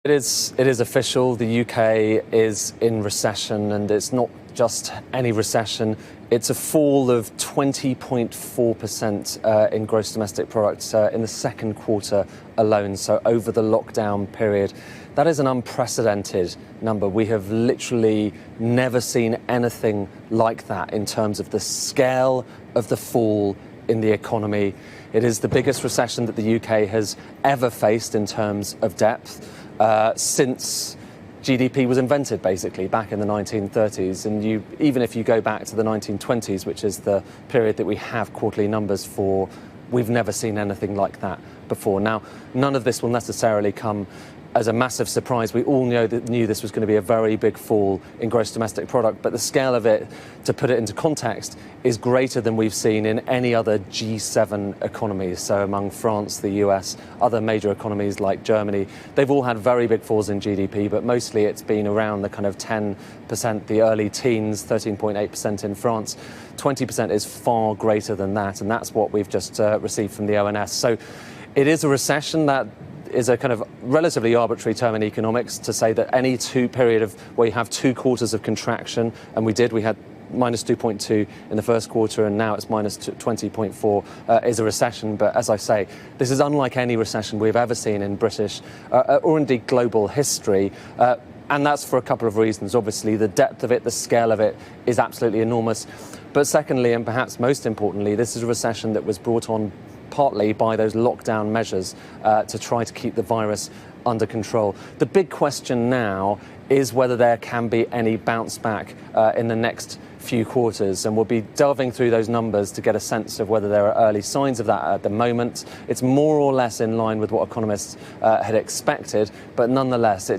It is official. The UK is in recession, and it's not just any recession. It's a fall of 20.4% in gross domestic product in the second quarter alone, so over the lockdown period. That is an unprecedented number. We have literally never seen anything like that in terms of the scale of the fall in the economy. It is the biggest recession that the UK has ever faced in terms of depth. Since GDP was invented, basically, back in the 1930s. And even if you go back to the 1920s, which is the period that we have quarterly numbers for, we've never seen anything like that before. Now, none of this will necessarily come as a massive surprise. We all knew this was going to be a very big fall in gross domestic product, but the scale of it, to put it into context, is greater than we've seen in any other G7 economies. So among France, the US, other major economies like Germany, they've all had very big falls in GDP, but mostly it's been around the kind of 10%, the early teens, 13.8% in France. 20% is far greater than that, and that's what we've just received from the ONS. So it is a recession. That is a kind of relatively arbitrary term in economics to say that any period of where you have 2 quarters of contraction, and we had minus 2.2 in the first quarter, and now it's minus 20.4, is a recession. But as I say, this is unlike any recession we've ever seen in British or indeed global history. And that's for a couple of reasons. Obviously, the depth of it, the scale of it is absolutely enormous. But secondly, and perhaps most importantly, this is a recession that was brought on partly by those lockdown measures to try to keep the virus under control. The big question now is whether there can be any bounce back in the next few quarters, and we'll be delving through those numbers to get a sense of whether there are early signs of that at the moment. It's more or less in line with what economists had expected, but nonetheless,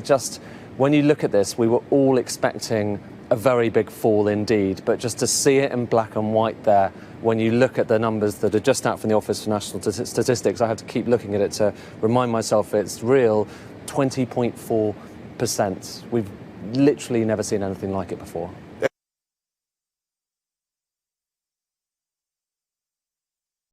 when you look at this, we were all expecting a very big fall indeed, but just to see it in black and white there, when you look at the numbers that are just out from the Office for National Statistics, I have to keep looking at it to remind myself it's real, 20.4%. We've literally never seen anything like it before.